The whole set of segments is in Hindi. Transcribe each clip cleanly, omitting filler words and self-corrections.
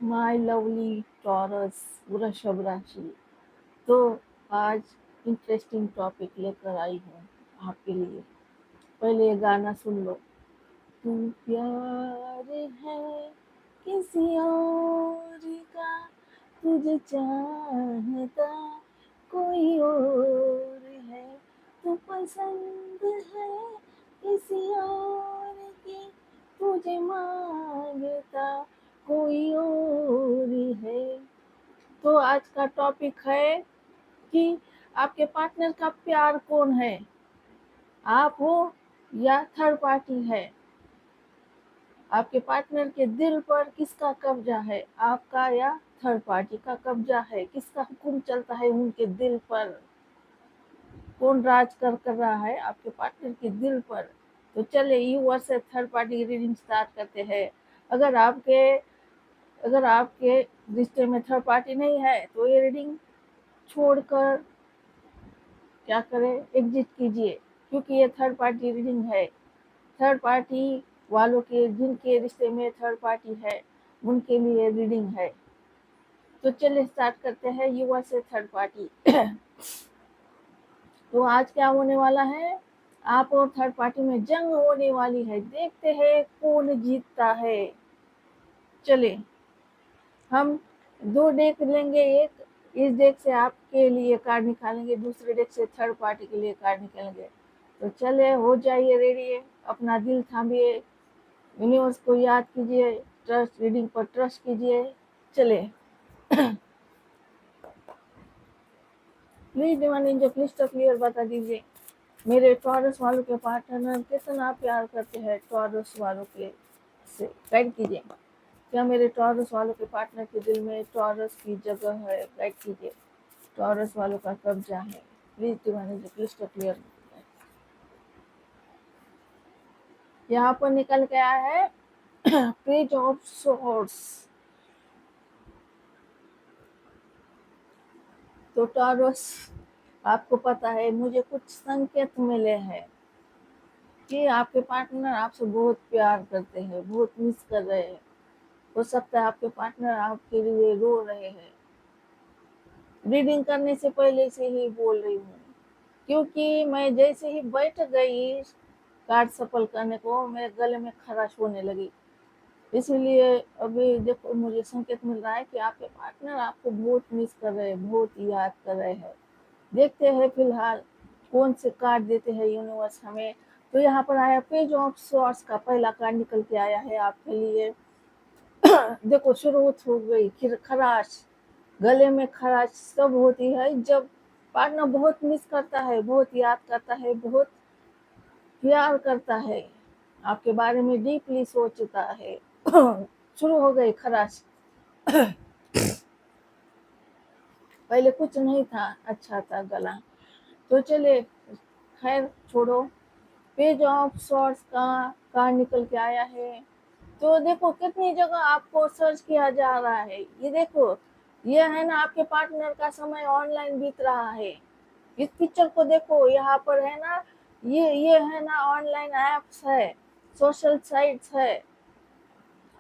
माय लवली टॉरस वृषभ राशि। तो आज इंटरेस्टिंग टॉपिक लेकर आई हूँ आपके लिए। पहले ये गाना सुन लो। तू प्यार है किसी और का, तुझे चाहता कोई और है। तू पसंद है किसी और की, तुझे मांगता कोई और है। तो आज का टॉपिक है कि आपके पार्टनर का प्यार कौन है, आप हो या थर्ड पार्टी है। आपके पार्टनर के दिल पर किसका कब्जा है, आपका या थर्ड पार्टी का कब्जा है। किसका हुक्म चलता है उनके दिल पर, कौन राज कर रहा है आपके पार्टनर के दिल पर। तो चले यूवर्स से थर्ड पार्टी रीडिंग स्टार्ट करते हैं। अगर आपके अगर आपके रिश्ते में थर्ड पार्टी नहीं है तो ये रीडिंग छोड़कर क्या करें, एग्जिट कीजिए, क्योंकि ये थर्ड पार्टी रीडिंग है। थर्ड पार्टी वालों के, जिनके रिश्ते में थर्ड पार्टी है, उनके लिए रीडिंग है। तो चलिए स्टार्ट करते हैं युवा से थर्ड पार्टी। तो आज क्या होने वाला है, आप और थर्ड पार्टी में जंग होने वाली है। देखते हैं कौन जीतता है। चलिए हम दो डेक लेंगे। एक इस डेक से आपके लिए कार्ड निकालेंगे, दूसरे डेक से थर्ड पार्टी के लिए कार्ड निकालेंगे। तो चले हो जाइए रेडी, अपना दिल थामिए, यूनिवर्स को याद कीजिए, ट्रस्ट रीडिंग पर ट्रस्ट कीजिए। चले प्लीज डिवाइन एंजल प्लीज तो क्लियर बता दीजिए, मेरे टॉरस वालों के पार्टनर कितना प्यार करते हैं। टॉरस वालों के से गाइड कीजिए। क्या मेरे टॉरस वालों के पार्टनर के दिल में टॉरस की जगह है, गाइड कीजिए। टॉरस वालों का कब्जा है, प्लीज डिवाइन एंजल प्लीज तो क्लियर। यहाँ पर निकल के आया है पेज ऑफ सोर्स। तो टॉरस, आपको पता है, मुझे कुछ संकेत मिले हैं कि आपके पार्टनर आपसे बहुत प्यार करते हैं, बहुत मिस कर रहे हैं। हो सकता है आपके पार्टनर आपके लिए रो रहे हैं। रीडिंग करने से पहले से ही बोल रही हूँ, क्योंकि मैं जैसे ही बैठ गई कार्ड सफल करने को, मेरे गले में खराश होने लगी। इसीलिए अभी देखो मुझे संकेत मिल रहा है कि आपके पार्टनर आपको बहुत मिस कर रहे हैं, बहुत याद कर रहे हैं। देखते हैं फिलहाल कौन से कार्ड देते हैं यूनिवर्स हमें। तो यहाँ पर आया पेज ऑफ सॉर्ड्स का पहला कार्ड निकल के आया है आपके लिए। देखो शुरुआत हो गई, फिर खराश, गले में खराश सब होती है जब पार्टनर बहुत मिस करता है, बहुत याद करता है, बहुत प्यार करता है, आपके बारे में डीपली सोचता है। शुरू हो गई खराश। पहले कुछ नहीं था, अच्छा था गला। तो चले खैर छोड़ो। पेज ऑफ सॉर्ड्स का कार्ड निकल के आया है। तो देखो कितनी जगह आपको सर्च किया जा रहा है। ये देखो, ये है ना आपके पार्टनर का समय ऑनलाइन बीत रहा है। इस पिक्चर को देखो, यहाँ पर है ना, ये है ना ऑनलाइन एप्स है, सोशल साइट्स है।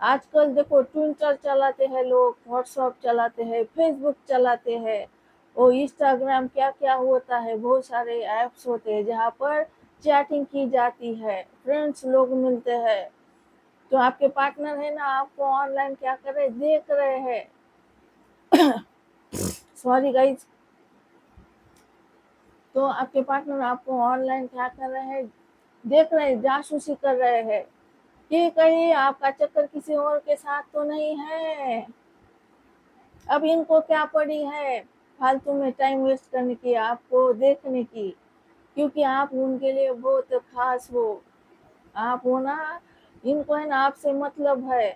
आजकल देखो ट्विटर चलाते हैं लोग, व्हाट्सएप चलाते हैं, फेसबुक चलाते हैं, और इंस्टाग्राम, क्या क्या होता है, बहुत सारे ऐप्स होते हैं जहाँ पर चैटिंग की जाती है, फ्रेंड्स लोग मिलते हैं। तो आपके पार्टनर है ना आपको ऑनलाइन क्या कर रहे, देख रहे हैं। Sorry guys. तो आपके पार्टनर आपको ऑनलाइन क्या कर रहे हैं, देख रहे हैं, जासूसी कर रहे हैं कि कहीं आपका चक्कर किसी और के साथ तो नहीं है। अब इनको क्या पड़ी है फालतू में टाइम वेस्ट करने की, आपको देखने की, क्योंकि आप उनके लिए बहुत खास हो। आप हो ना, इनको है ना आपसे मतलब है,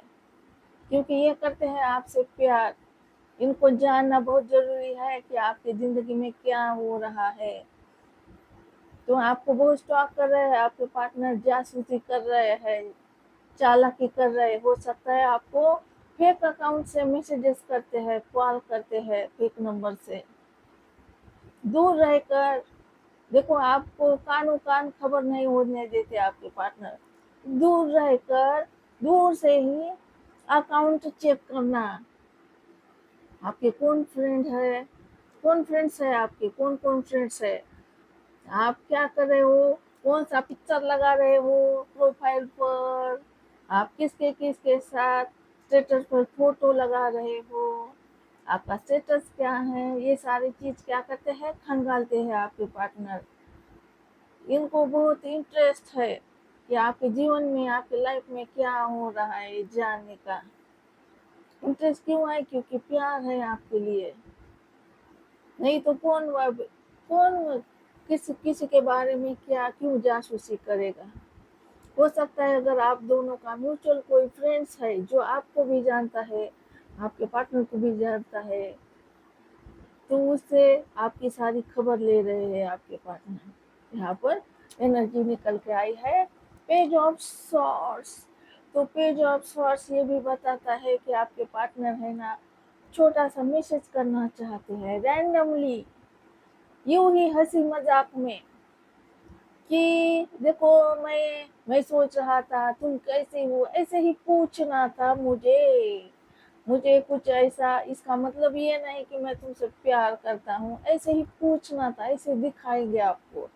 क्योंकि ये करते हैं आपसे प्यार। इनको जानना बहुत जरूरी है कि आपकी जिंदगी में क्या हो रहा है। तो आपको बहुत स्टॉक कर रहे हैं आपके पार्टनर, जासूसी कर रहे हैं, चालाकी कर रहे। हो सकता है आपको फेक अकाउंट से मैसेजेस करते हैं, कॉल करते हैं फेक नंबर से। दूर रहकर देखो, आपको कानों कान खबर नहीं होने देते आपके पार्टनर। दूर रहकर, दूर से ही अकाउंट चेक करना, आपके कौन फ्रेंड है, कौन फ्रेंड्स है आपके, कौन कौन फ्रेंड्स है, आप क्या कर रहे हो, कौन सा पिक्चर लगा रहे हो प्रोफाइल पर, आप किसके किसके साथ स्टेटस पर फोटो लगा रहे हो, आपका स्टेटस क्या है, ये सारी चीज क्या करते हैं, खंगालते हैं आपके पार्टनर। इनको बहुत इंटरेस्ट है कि आपके जीवन में, आपके लाइफ में क्या हो रहा है जानने का। इंटरेस्ट क्यों है? क्योंकि प्यार है आपके लिए। नहीं तो कौन किसी के बारे में क्या क्यों जासूसी करेगा। हो सकता है अगर आप दोनों का म्यूचुअल कोई फ्रेंड्स है जो आपको भी जानता है, आपके पार्टनर को भी जानता है, तो उससे आपकी सारी खबर ले रहे हैं आपके पार्टनर। यहाँ पर एनर्जी निकल के आई है पेज ऑफ सॉर्ट्स। तो पेज ऑफ सॉर्ट्स ये भी बताता है कि आपके पार्टनर है ना, छोटा सा मैसेज करना चाहते हैं रैंडमली, यूं ही हंसी मजाक में, कि देखो मैं सोच रहा था तुम कैसे हो, ऐसे ही पूछना था मुझे कुछ ऐसा, इसका मतलब ये नहीं कि मैं तुमसे प्यार करता हूँ, ऐसे ही पूछना था, ऐसे दिखाएंगे आपको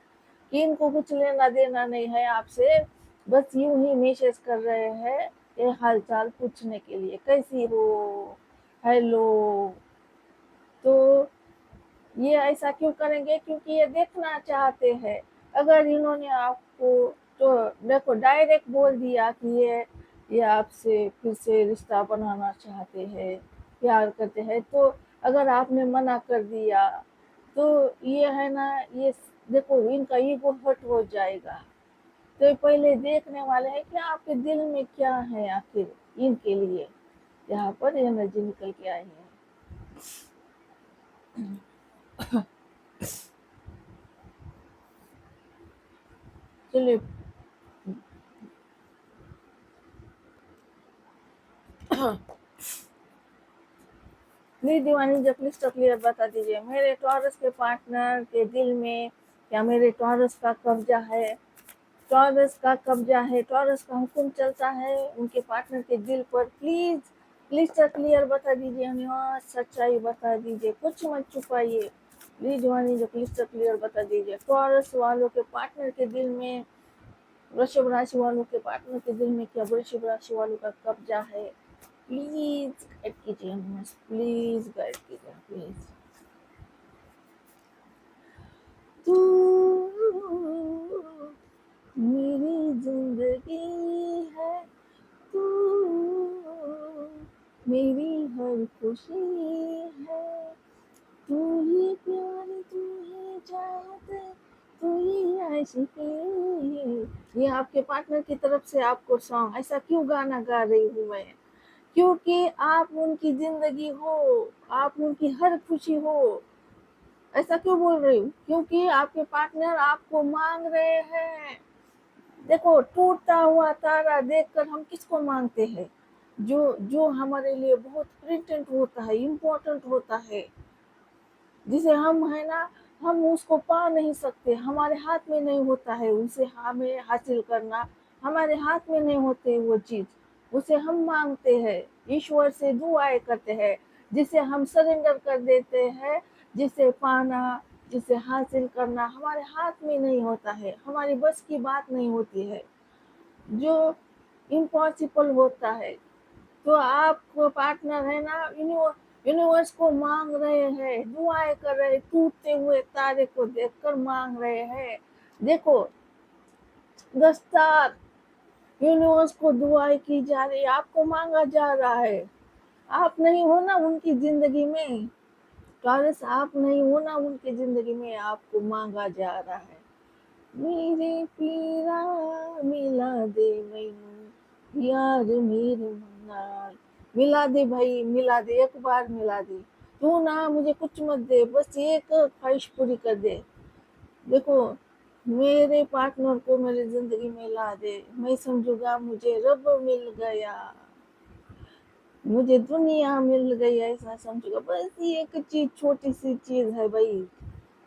कि इनको कुछ लेना देना नहीं है आपसे, बस यूं ही मैसेज कर रहे हैं ये हाल चाल पूछने के लिए, कैसी हो, हेलो। तो ये ऐसा क्यों करेंगे? क्योंकि ये देखना चाहते हैं। अगर इन्होंने आपको, तो देखो डायरेक्ट बोल दिया कि ये आपसे फिर से रिश्ता बनाना चाहते हैं, प्यार करते हैं, तो अगर आपने मना कर दिया तो ये है ना, ये देखो इनका ईगो हर्ट हो जाएगा। तो ये पहले देखने वाले हैं कि आपके दिल में क्या है आखिर इनके लिए। यहाँ पर एनर्जी निकल के आई है। चलिए, प्लीज दीवानी जी प्लीज तो क्लियर बता दीजिए, मेरे टॉरस के पार्टनर के दिल में क्या मेरे टॉरस का कब्जा है? टॉरस का कब्जा है, टॉरस का हुक्म चलता है उनके पार्टनर के दिल पर। प्लीज प्लीज तो क्लियर बता दीजिए, हमें सच्चाई बता दीजिए, कुछ मत छुपाइए। प्लीज दीवानी जी प्लीज तो क्लियर बता दीजिए, टॉरस वालों के पार्टनर के दिल में, वृषभ राशि वालों के पार्टनर के दिल में क्या वृषभ राशि वालों का कब्जा है? प्लीज गाइड कीजिए हमें, प्लीज गाइड कीजिए प्लीज। तू मेरी जिंदगी है, तू मेरी हर खुशी है, तू ही प्यार, तू ही चाहत, तू ही आशिकी। ये आपके पार्टनर की तरफ से आपको सॉन्ग। ऐसा क्यों गाना गा रही हूँ मैं? क्योंकि आप उनकी जिंदगी हो, आप उनकी हर खुशी हो। ऐसा क्यों बोल रही हूँ? क्योंकि आपके पार्टनर आपको मांग रहे हैं। देखो टूटता हुआ तारा देखकर हम किसको मांगते हैं? जो जो हमारे लिए बहुत प्रिटेंट होता है, इम्पोर्टेंट होता है, जिसे हम है ना, हम उसको पा नहीं सकते, हमारे हाथ में नहीं होता है उसे हमें हासिल करना, हमारे हाथ में नहीं होते वो चीज, उसे हम मांगते हैं, ईश्वर से दुआएं करते हैं, जिसे हम सरेंडर कर देते हैं, जिसे पाना, जिसे हासिल करना हमारे हाथ में नहीं होता है, हमारी बस की बात नहीं होती है, जो इम्पॉसिबल होता है। तो आपको पार्टनर है ना, यूनिवर्स को मांग रहे हैं, दुआएं कर रहे हैं, टूटते हुए तारे को देखकर मांग रहे हैं। देखो 10 तार, यूनिवर्स को दुआएं की जा रही है, आपको मांगा जा रहा है। आप नहीं हो ना उनकी जिंदगी में, टॉरस आप नहीं हो ना उनकी जिंदगी में, आपको मांगा जा रहा है। मेरे पीरा मिला दे मैनू यार मेरे नाल, मिला दे भाई, मिला दे, एक बार मिला दे, तू ना मुझे कुछ मत दे, बस एक ख्वाहिश पूरी कर दे। देखो मेरे पार्टनर को मेरी जिंदगी में ला दे, मैं समझूंगा मुझे रब मिल गया, मुझे दुनिया मिल गई, ऐसा समझूंगा। बस ये एक चीज, छोटी सी चीज है भाई,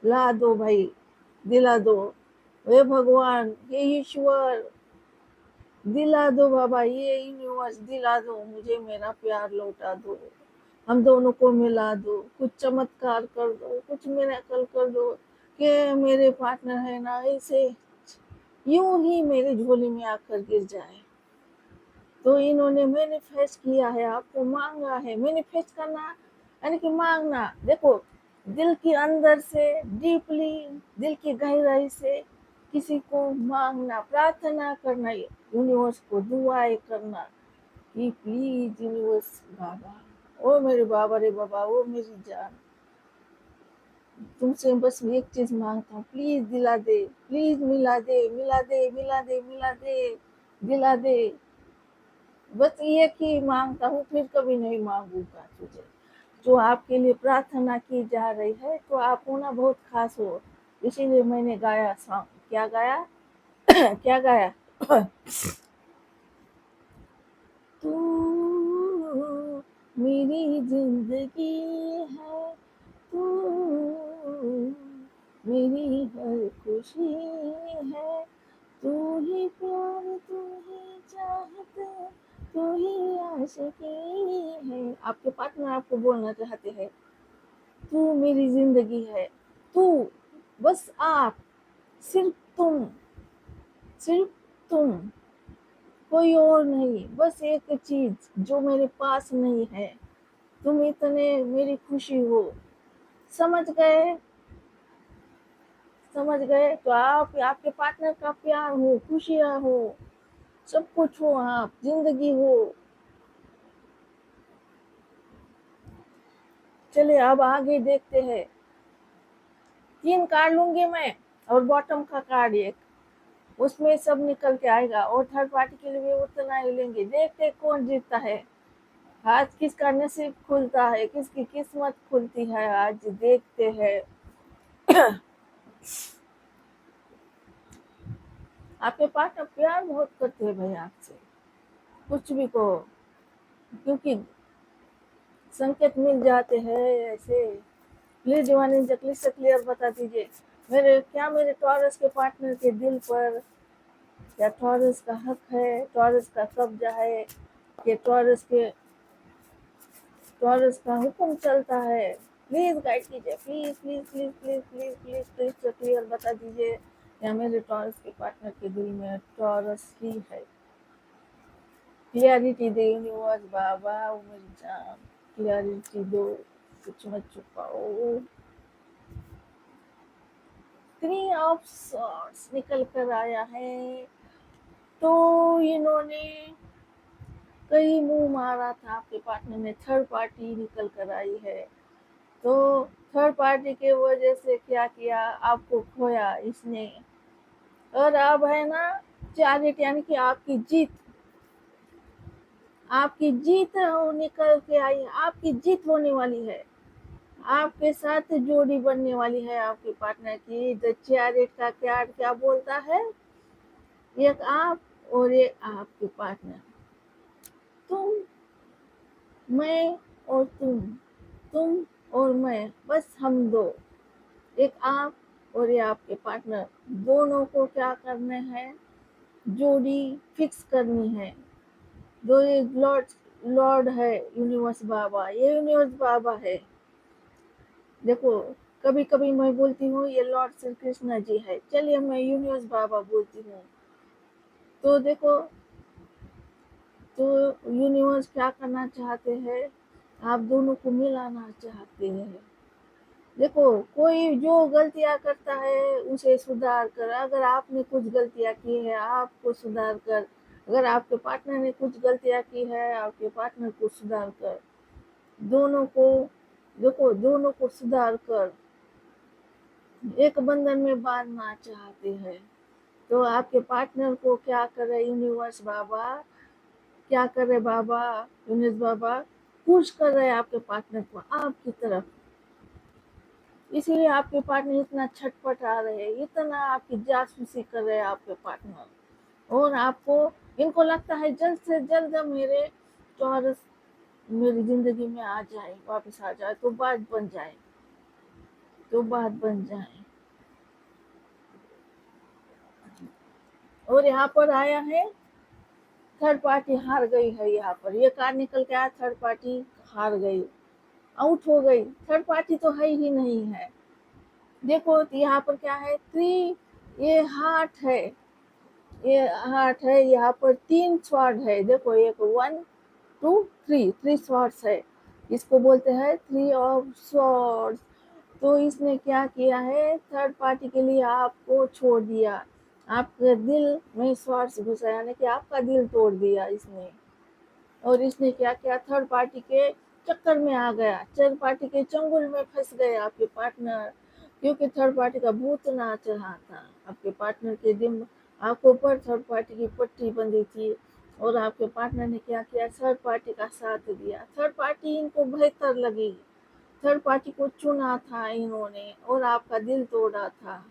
ला दो भाई, दिला दो। हे भगवान, हे ईश्वर, दिला दो बाबा, ये यूनिवर्स दिला दो मुझे, मेरा प्यार लौटा दो, हम दोनों को मिला दो, कुछ चमत्कार कर दो, कुछ मिरेकल कर दो कि मेरे पार्टनर है ना ऐसे यूं ही मेरी झोली में आकर गिर जाए। तो इन्होंने मैनिफेस्ट किया है, आपको मांगा है। मैनिफेस्ट करना यानी कि मांगना। देखो, दिल के अंदर से डीपली, दिल की गहराई से किसी को मांगना, प्रार्थना करना, यूनिवर्स को दुआएं करना कि प्लीज यूनिवर्स बाबा, ओ मेरे बाबा रे बाबा, ओ मेरी जान, तुमसे बस एक चीज मांगता हूँ, प्लीज दिला दे, प्लीज मिला दे, मिला दे, मिला दे, मिला दे, दिला दे। बस एक ही मांगता हूँ, फिर कभी नहीं मांगूंगा तुझे। जो आपके लिए प्रार्थना की जा रही है, तो आप होना बहुत खास हो, इसीलिए मैंने गाया सॉन्ग। क्या गाया? क्या गाया? तू मेरी जिंदगी है, तू मेरी हर खुशी है, तू ही प्यार, तू ही चाहत, तू ही आशिकी है। आपके पार्टनर आपको बोलना चाहते हैं, तू मेरी जिंदगी है, तू, बस आप, सिर्फ तुम, सिर्फ तुम, कोई और नहीं। बस एक चीज जो मेरे पास नहीं है, तुम इतने मेरी खुशी हो। समझ गए? समझ गए? तो आप आपके पार्टनर का प्यार हो, खुशियां हो, सब कुछ हो, आप जिंदगी हो। चलिए अब आगे देखते हैं। 3 कार्ड लूंगी मैं, और बॉटम का कार्ड एक, उसमें सब निकल के आएगा, और थर्ड पार्टी के लिए भी उतना ही लेंगे। देखते हैं कौन जीतता है आज, किसका नसीब खुलता है, किसकी किस्मत खुलती है आज, देखते हैं। आपके पार्टनर प्यार बहुत करते हैं भाई आपसे, कुछ भी कहो, क्योंकि संकेत मिल जाते हैं ऐसे। प्लीज दीवानी जकली से क्लियर बता दीजिए, मेरे टॉरस के पार्टनर के दिल पर क्या टॉरस का हक है, टॉरस का कब्जा है, कि टॉरस का हुक्म चलता है। प्लीज गाइड कीजिए, please please please please please please please तो क्लियर बता दीजिए, या मेरे टॉरस के पार्टनर के दिल में टॉरस ही है। क्लियरिटी दे यूनिवर्स बाबा, ओ मेरी जान, क्लियरिटी दो, कुछ मत छुपाओ। 3 ऑफ सॉर्ड्स निकल कर आया है। तो इन्होंने कई मुंह मारा था, आपके पार्टनर ने, थर्ड पार्टी निकल कर आई है। तो थर्ड पार्टी के वजह से क्या किया, आपको खोया इसने। और अब है ना चैरिट, यानी कि आपकी जीत, आपकी जीत निकल के आई है, आपकी जीत होने वाली है। आपके साथ जोड़ी बनने वाली है आपके पार्टनर की। द चैरिट का कार्ड क्या बोलता है? एक आप और एक आपके पार्टनर, तुम, मैं और तुम और मैं, बस हम दो, एक आप और ये आपके पार्टनर, दोनों को क्या करना है, जोड़ी फिक्स करनी है। दो ये लॉर्ड, लॉर्ड है यूनिवर्स बाबा, ये यूनिवर्स बाबा है। देखो, कभी कभी मैं बोलती हूँ ये लॉर्ड श्री कृष्ण जी है, चलिए मैं यूनिवर्स बाबा बोलती हूँ। तो देखो, तो यूनिवर्स क्या करना चाहते हैं, आप दोनों को मिलाना चाहते हैं। देखो, कोई जो गलतियां करता है उसे सुधार कर, अगर आपने कुछ गलतियां की है आपको सुधार कर, अगर आपके पार्टनर ने कुछ गलतियां की है आपके पार्टनर को सुधार कर, दोनों को, देखो दोनों को सुधार कर एक बंधन में बांधना चाहते हैं। तो आपके पार्टनर को क्या करे यूनिवर्स बाबा, क्या करे बाबा, यूनिवर्स बाबा पुश कर रहे हैं आपके पार्टनर को आपकी तरफ। इसीलिए आपके पार्टनर इतना छटपटा रहे हैं, इतना आपकी जासूसी कर रहे हैं आपके पार्टनर। और आपको, इनको लगता है जल्द से जल्द मेरे टॉरस मेरी जिंदगी में आ जाए, वापस आ जाए, तो बात बन जाए, तो बात बन जाए। और यहाँ पर आया है थर्ड पार्टी हार गई है। यहाँ पर ये कार्ड निकल के आया, थर्ड पार्टी हार गई। आउट हो गई, थर्ड पार्टी तो है ही नहीं है। देखो तो यहाँ पर क्या है, थ्री, ये हार्ट है, ये हार्ट है, यहाँ पर 3 स्वॉर्ड है। देखो एक 1 2 3, 3 स्वॉर्ड्स है, इसको बोलते हैं थ्री ऑफ स्वॉर्ड्स। तो इसने क्या किया है, थर्ड पार्टी के लिए आपको छोड़ दिया, आपके दिल में स्वॉर्ड्स घुसा, यानी कि आपका दिल तोड़ दिया इसने। और इसने क्या किया, थर्ड पार्टी के चक्कर में आ गया, थर्ड पार्टी के चंगुल में फंस गए आपके पार्टनर, क्योंकि थर्ड पार्टी का भूत नाच रहा था आपके पार्टनर के दिन, आंखों पर थर्ड पार्टी की पट्टी बंधी थी। और आपके पार्टनर ने क्या किया, थर्ड पार्टी का साथ दिया, थर्ड पार्टी इनको बेहतर लगी, थर्ड पार्टी को चुना था इन्होंने और आपका दिल तोड़ा था।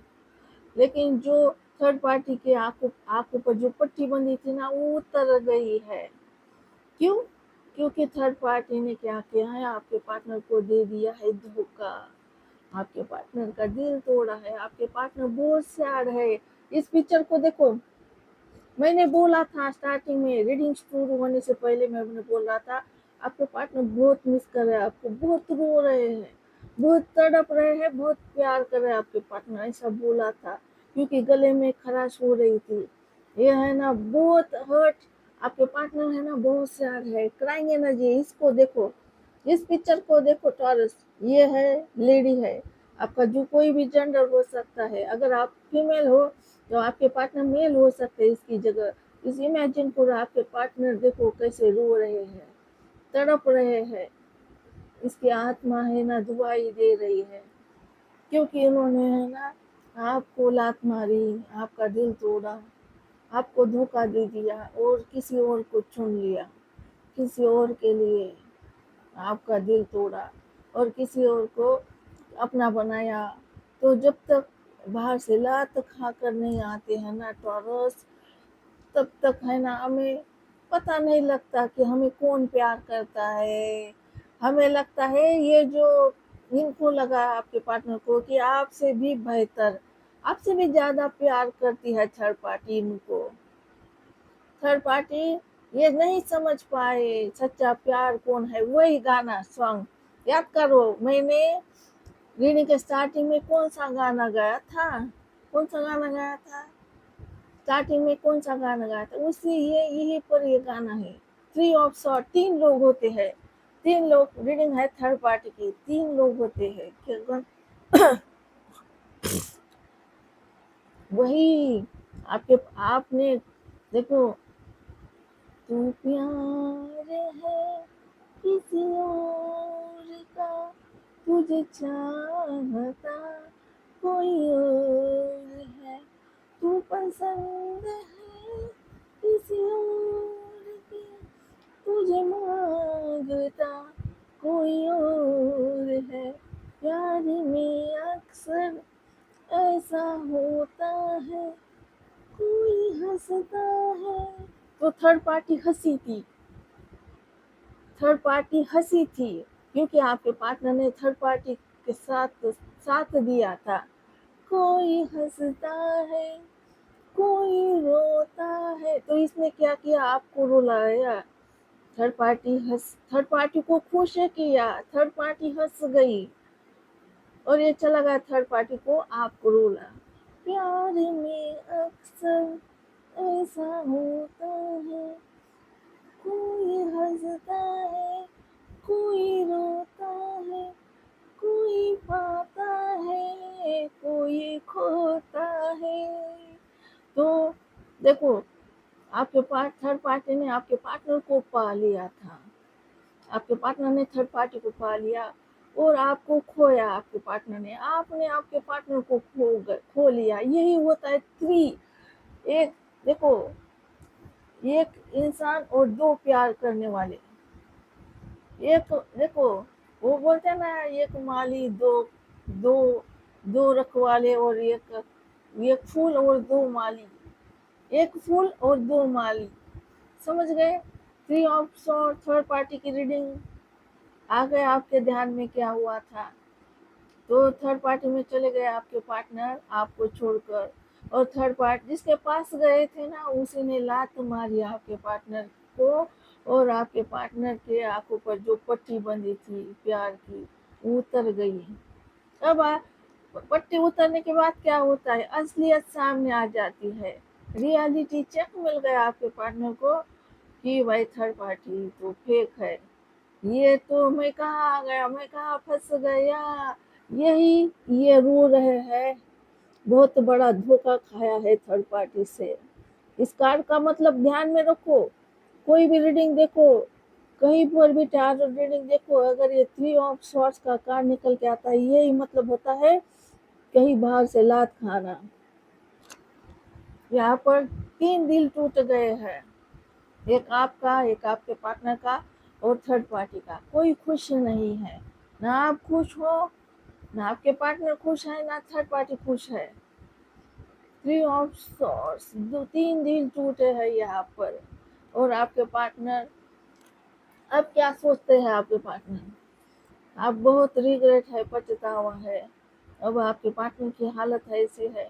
लेकिन जो थर्ड पार्टी के आंखों आंखों पर जो पट्टी बंधी थी ना, वो उतर गई है। क्यों? क्योंकि थर्ड पार्टी ने क्या किया है, आपके पार्टनर को दे दिया है धोखा, आपके पार्टनर का दिल तोड़ा है, आपके पार्टनर बहुत सैड है। इस पिक्चर को देखो, मैंने बोला था स्टार्टिंग में, रीडिंग शुरू होने से पहले मैंने बोल रहा था, आपके पार्टनर बहुत मिस कर रहे हैं आपको, बहुत रो रहे हैं, बहुत तड़प रहे हैं, बहुत प्यार कर रहे हैं आपके पार्टनर, ऐसा बोला था, क्योंकि गले में खराश हो रही थी। ये है ना बहुत हर्ट, आपके पार्टनर है ना बहुत सैड है, क्राइंग एनर्जी। इसको देखो, इस पिक्चर को देखो टॉरस, ये है लेडी है, आपका जो कोई भी जेंडर हो सकता है, अगर आप फीमेल हो तो आपके पार्टनर मेल हो सकते हैं इसकी जगह। इस इमेजिन करो, आपके पार्टनर देखो कैसे रो रहे हैं, तड़प रहे हैं, इसकी आत्मा है ना दुआई दे रही है, क्योंकि उन्होंने है ना आपको लात मारी, आपका दिल तोड़ा, आपको धोखा दे दिया और किसी और को चुन लिया, किसी और के लिए आपका दिल तोड़ा और किसी और को अपना बनाया। तो जब तक बाहर से लात खाकर नहीं आते हैं ना टॉरस, तब तक है ना हमें पता नहीं लगता कि हमें कौन प्यार करता है। हमें लगता है ये जो इनको लगा आपके पार्टनर को कि आपसे भी बेहतर, आपसे भी ज्यादा प्यार करती है थर्ड पार्टी इनको। थर्ड पार्टी ये नहीं समझ पाए सच्चा प्यार कौन है। वही गाना सॉन्ग याद करो, मैंने रीडिंग के स्टार्टिंग में कौन सा गाना गाया था, कौन सा गाना गाया था, स्टार्टिंग में कौन सा गाना गाया था, उसी ये यही पर ये गाना है। थ्री ऑफ सॉर्ड, 3 लोग होते हैं, 3 लोग, रीडिंग है थर्ड पार्टी की, 3 लोग होते हैं। वही आपके आपने देखो, तू प्यार है किसी और का, तुझे चाहता कोई और है, तू पसंद है किसी और की, तुझे मांगता कोई और है। प्यार में अक्सर ऐसा होता है, कोई हंसता है। तो थर्ड पार्टी हंसी थी, थर्ड पार्टी हंसी थी, क्योंकि आपके पार्टनर ने थर्ड पार्टी के साथ साथ दिया था। कोई हंसता है, कोई रोता है, तो इसने क्या किया, आपको रुलाया। थर्ड पार्टी को खुश किया, थर्ड पार्टी हंस गई और ये चला गया थर्ड पार्टी को आपको रुला। प्यार में अक्सर ऐसा होता है, कोई हंसता है, कोई रोता है, कोई पाता है, कोई खोता है। तो देखो, आपके पास थर्ड पार्टी ने आपके पार्टनर को पा लिया था, आपके पार्टनर ने थर्ड पार्टी को पा लिया और आपको खोया आपके पार्टनर ने, आपने आपके पार्टनर को खो लिया। यही होता है थ्री। एक देखो, एक इंसान और 2 प्यार करने वाले, एक देखो, वो बोलते हैं ना, एक माली दो, दो दो रखवाले, और एक एक फूल और 2 माली, एक फूल और 2 माली, समझ गए। Three of sword third party की रीडिंग आ गए आपके ध्यान में क्या हुआ था। तो थर्ड पार्टी में चले गए आपके पार्टनर आपको छोड़कर, और थर्ड पार्टी जिसके पास गए थे ना, उसी ने लात मारी आपके पार्टनर को और आपके पार्टनर के आंखों पर जो पट्टी बंधी थी प्यार की, वो उतर गई। अब पट्टी उतरने के बाद क्या होता है, असलियत सामने आ जाती है। रियलिटी चेक मिल गया आपके पार्टनर को कि भाई थर्ड पार्टी तो फेक है। ये तो मैं कहाँ आ गया, मैं कहाँ फंस गया। यही ये रो रहे हैं, बहुत बड़ा धोखा खाया है थर्ड पार्टी से। इस कार्ड का मतलब ध्यान में रखो, कोई भी रीडिंग देखो, कहीं पर भी टारगेट रीडिंग देखो, अगर ये 3 ऑफ सॉर्ड्स का कार्ड निकल के आता है, यही मतलब होता है कहीं बाहर से लात खाना। यहाँ पर 3 दिल टूट गए हैं, एक आपका, एक आपके पार्टनर का और थर्ड पार्टी का। कोई खुश नहीं है, ना आप खुश हो, ना आपके पार्टनर खुश है, ना थर्ड पार्टी खुश है। 3 ऑफ सॉर्ड्स, 3 दिल टूटे हैं यहाँ पर। और आपके पार्टनर, अब क्या सोचते हैं आपके पार्टनर, आप बहुत रिग्रेट है, पछतावा है। अब आपके पार्टनर की हालत ऐसी है,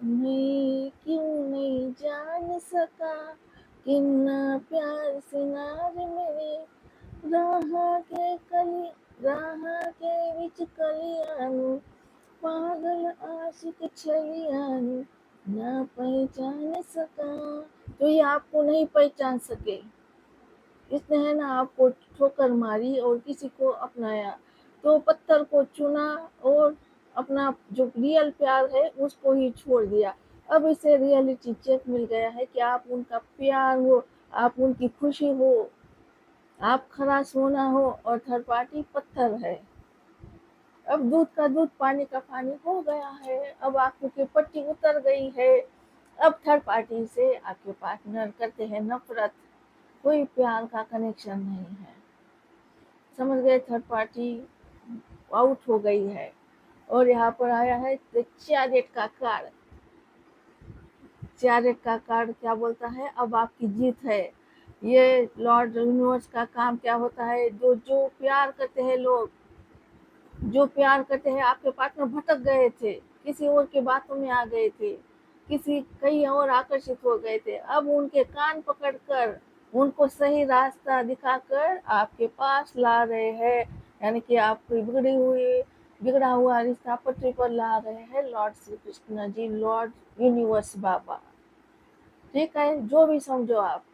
मैं क्यों नहीं जान सका कितना प्यार से नार मेरे, राह के कली राह के विच कलियां, पागल आशिक छलियां, ना पहचान सका। तो ये आपको नहीं पहचान सके, इसने है ना आपको ठोकर मारी और किसी को अपनाया, तो पत्थर को चुना और अपना जो रियल प्यार है उसको ही छोड़ दिया। अब इसे रियलिटी चेक मिल गया है कि आप उनका प्यार हो, आप उनकी खुशी हो, आप खरा सोना हो और थर्ड पार्टी पत्थर है। अब दूध का दूध पानी का पानी हो गया है, अब आंखों की पट्टी उतर गई है। अब थर्ड पार्टी से आपके पार्टनर करते हैं नफरत, कोई प्यार का कनेक्शन नहीं है। समझ गए, थर्ड पार्टी आउट हो गई है। और यहाँ पर आया है चैरियट का कार्ड। चैरियट का कार्ड क्या बोलता है, अब आपकी जीत है। ये लॉर्ड यूनिवर्स का काम क्या होता है, जो जो प्यार करते हैं लोग, जो प्यार करते हैं, आपके पार्टनर भटक गए थे, किसी और की बातों में आ गए थे, किसी कहीं और आकर्षित हो गए थे, अब उनके कान पकड़कर उनको सही रास्ता दिखाकर आपके पास ला रहे हैं। यानी कि आपकी बिगड़ा हुआ रिश्ता पटरी पर ला रहे हैं Lord Shri Krishna ji, Lord universe बाबा। ठीक है, जो भी समझो आप।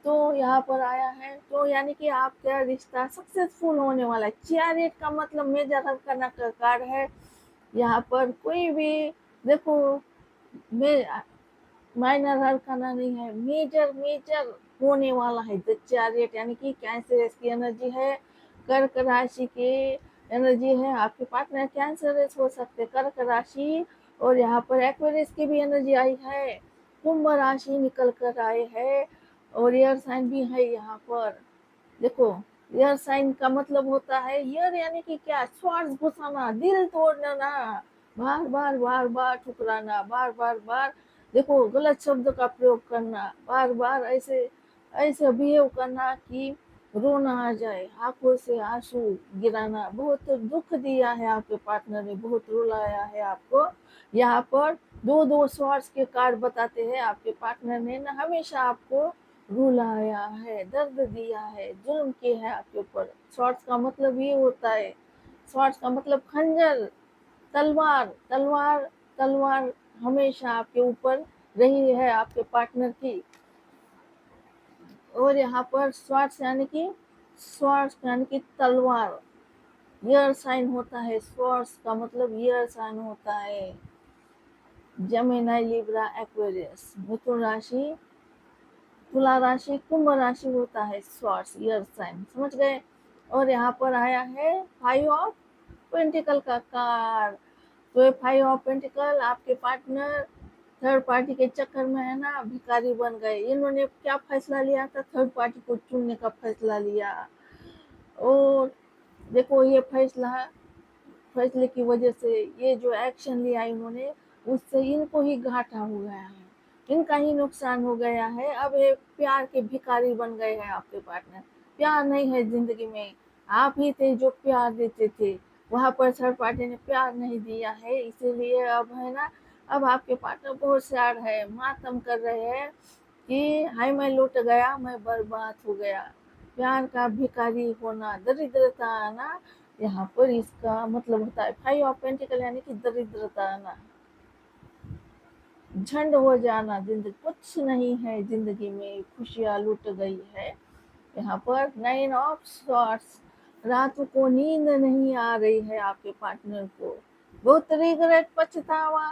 तो यहाँ पर आया है, तो यानी कि आपका रिश्ता सक्सेसफुल होने वाला है। चैरियट का मतलब मेजर अरकाना का कार्ड है। यहाँ पर कोई भी देखो, माइनर अरकाना नहीं है, मेजर मेजर होने वाला है द चैरियट। यानी कि कैंसर की एनर्जी है, कर्क राशि की एनर्जी है, आपके पार्टनर कैंसर हो सकते, कर्क राशि। और यहाँ पर एक्वेरियस की भी एनर्जी आई है, कुंभ राशि निकल कर आए हैं, और एयर साइन भी है यहाँ पर। देखो, एयर साइन का मतलब होता है, एयर यानी कि क्या, श्वास घुसाना, दिल तोड़ना, बार बार बार बार ठुकराना, बार बार बार देखो गलत शब्द का प्रयोग करना, बार बार ऐसे ऐसे बिहेव करना कि रोना आ जाए, आंखों से आंसू गिराना, बहुत दुख दिया है आपके पार्टनर ने, बहुत रुलाया है आपको। यहाँ पर 2 2 स्वार्स के कार्ड बताते हैं, आपके पार्टनर ने ना हमेशा आपको रुलाया है, दर्द दिया है, जुल्म किया है आपके ऊपर। शॉर्ट्स का मतलब ये होता है, शॉर्ट्स का मतलब खंजर, तलवार, तलवार, तलवार हमेशा आपके ऊपर रही है आपके पार्टनर की। और यहाँ पर स्वॉर्ड्स यानी कि तलवार, ईयर साइन होता है, स्वॉर्ड्स का मतलब ईयर साइन होता है। जेमिनी, लिब्रा, एक्वेरियस, मिथुन राशि, तुला राशि, कुंभ राशि होता है स्वॉर्ड्स, ईयर साइन। समझ गए। और यहाँ पर आया है 5 ऑफ पेंटिकल का कार्ड। तो ये 5 ऑफ पेंटिकल, आपके पार्टनर थर्ड पार्टी के चक्कर में है ना भिखारी बन गए। इन्होंने क्या फैसला लिया था, थर्ड पार्टी को चुनने का फैसला लिया। और देखो, ये फैसले की वजह से, ये जो एक्शन लिया इन्होंने, उससे इनको ही घाटा हो गया है, इनका ही नुकसान हो गया है। अब ये प्यार के भिखारी बन गए हैं आपके पार्टनर, प्यार नहीं है जिंदगी में। आप ही थे जो प्यार देते थे, वहां पर थर्ड पार्टी ने प्यार नहीं दिया है, इसीलिए अब है ना, अब आपके पार्टनर बहुत सैड है, मातम कर रहे हैं। कि हाय मैं लौट गया, मैं बर्बाद हो गया। प्यार का भिखारी होना, दरिद्रता आना, यहाँ पर इसका मतलब होता है 5 ऑफ पेंटिकल, यानी कि दरिद्रता आना, झंड हो जाना, जिंदगी कुछ नहीं है, जिंदगी में खुशियाँ लुट गई है। यहाँ पर 9 ऑफ सॉर्ट्स, रातों को नींद नहीं आ रही है आपके पार्टनर को, बहुत रिग्रेट, पछतावा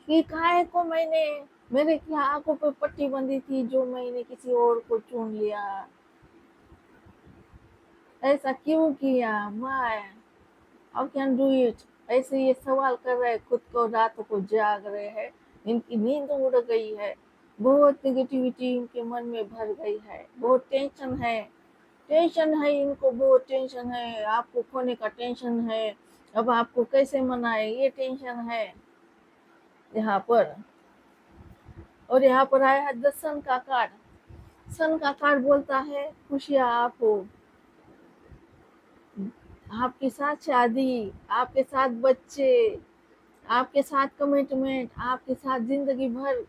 कि काहे को मैंने, मेरे क्या आंखों पे पट्टी बंधी थी जो मैंने किसी और को चुन लिया, ऐसा क्यों किया, my how can do it, ऐसे ये सवाल कर रहे हैं खुद को, रातों को जाग रहे हैं, इनकी नींद उड़ गई है, बहुत निगेटिविटी इनके मन में भर गई है, बहुत टेंशन है, टेंशन है इनको, बहुत टेंशन है, आपको खोने का टेंशन है, अब आपको कैसे मनाए ये टेंशन है यहाँ पर। और यहाँ पर आया है द सन का कार्ड। सन का कार्ड बोलता है खुशियाँ आपको, आपके साथ शादी, आपके साथ बच्चे, आपके साथ कमिटमेंट, आपके साथ जिंदगी भर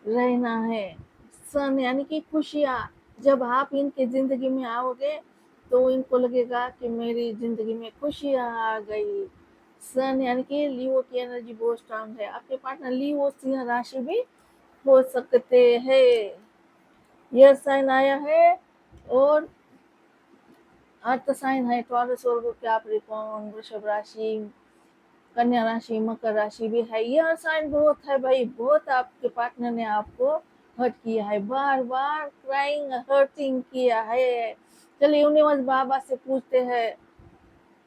रहना है। सन यानी कि खुशियाँ, जब आप इनके जिंदगी में आओगे तो इनको लगेगा कि मेरी जिंदगी में खुशियाँ आ गई। सन यानी कि लियो की एनर्जी बहुत स्ट्रांग है, आपके पार्टनर लियो सिंह राशि भी हो सकते हैं। यह साइन आया है, और अर्थ साइन है टॉरस और कैप्रिकॉर्न, वृषभ राशि, कन्या राशि, मकर राशि भी है। यह साइन बहुत है भाई, बहुत आपके पार्टनर ने आपको हर्ट किया है, बार बार क्राइंग हर्टिंग किया है। चलिए यूनिवर्स बाबा से पूछते हैं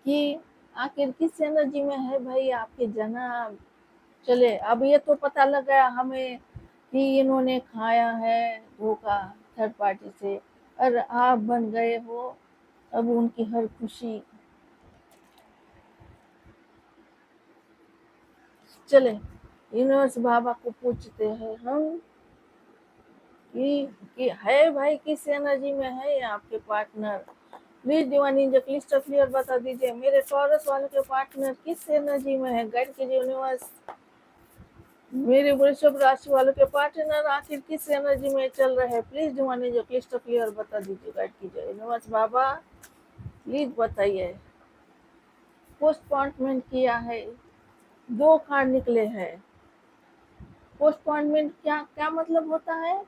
कि आखिर किस एनर्जी में है भाई आपके जनाब। चले अब ये तो पता लग गया हमें कि इन्होंने खाया है धोखा थर्ड पार्टी से, और आप बन गए हो अब उनकी हर खुशी। चले यूनिवर्स बाबा को पूछते हैं हम कि है भाई किस एनर्जी में है आपके partner. Please divine angel crystal clear बता दीजिए मेरे टॉरस वाले के पार्टनर किस एनर्जी में है, गाइड कीजिए यूनिवर्स। मेरे वृषभ राशि वालों के पार्टनर आखिर किस एनर्जी में चल रहे हैं, please divine angel crystal clear बता दीजिए, गाइड कीजिए यूनिवर्स बाबा, प्लीज बताइए। पोस्टपोनमेंट किया है, 2 कार्ड निकले हैं। पोस्टपोनमेंट क्या क्या मतलब होता है,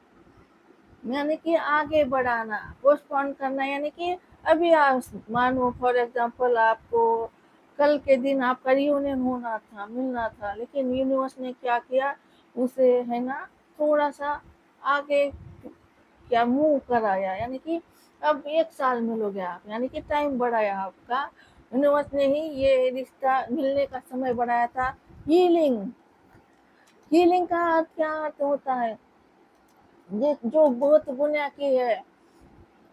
यानी कि आगे बढ़ाना, पोस्टपोन करना, यानी कि अभी आप मानो फॉर एग्जांपल आपको कल के दिन आपका रियूनियन होना था, मिलना था, लेकिन यूनिवर्स ने क्या किया, उसे है ना थोड़ा सा आगे क्या मूव कराया, यानी कि अब 1 साल मिलोगे आप, यानी कि टाइम बढ़ाया आपका। यूनिवर्स ने ही ये रिश्ता मिलने का समय बढ़ाया था। हीलिंग, हीलिंग का अर्थ क्या अर्थ होता है, ये जो बहुत गुनाह की है,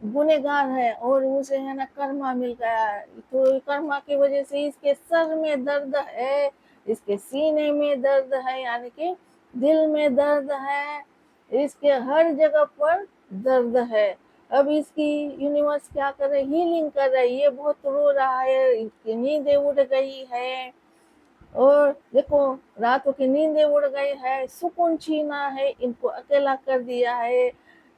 गुनेगार है और उसे है ना कर्मा मिल गया है, तो कर्मा की वजह से इसके सर में दर्द है, इसके सीने में दर्द है, यानी कि दिल में दर्द है, इसके हर जगह पर दर्द है। अब इसकी यूनिवर्स क्या कर रही, हीलिंग कर रही है, ये बहुत रो रहा है, इसकी नींदें उड़ गई है, और देखो रातों की नींदें उड़ गई है, सुकून छीना है, इनको अकेला कर दिया है,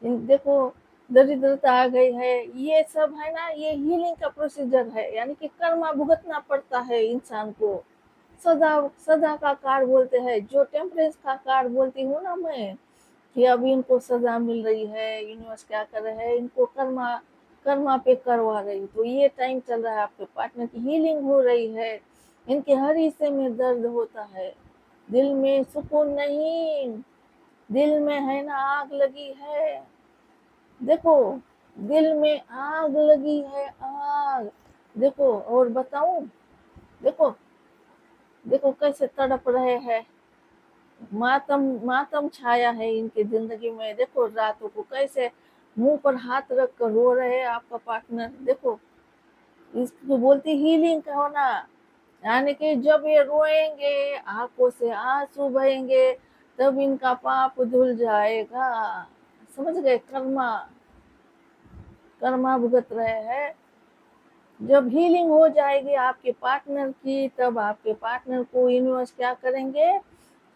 देखो दरिद्रता आ गई है, ये सब है ना, ये हीलिंग का प्रोसीजर है, यानी कि कर्मा भुगतना पड़ता है इंसान को। सदा, सदा का कार्ड बोलते हैं, जो टेम्परेंस का कार्ड बोलती हूँ ना मैं, कि अभी इनको सजा मिल रही है, यूनिवर्स क्या कर रहे हैं, इनको कर्मा, कर्मा पे करवा रही, तो ये टाइम चल रहा है, आपके पार्टनर की हीलिंग हो रही है, इनके हर हिस्से में दर्द होता है, दिल में सुकून नहीं, दिल में है ना आग लगी है, देखो दिल में आग लगी है, आग, देखो और बताऊं, देखो देखो कैसे तड़प रहे हैं, मातम, मातम छाया है इनकी जिंदगी में, देखो रातों को कैसे मुंह पर हाथ रख कर रो रहे हैं आपका पार्टनर, देखो इसको बोलती हीलिंग का होना, यानी कि जब ये रोएंगे, आंखों से आंसू बहेंगे, तब इनका पाप धुल जाएगा, समझ गए, कर्मा, कर्मा भुगत रहे हैं। जब हीलिंग हो जाएगी आपके पार्टनर की, तब आपके पार्टनर को यूनिवर्स क्या करेंगे,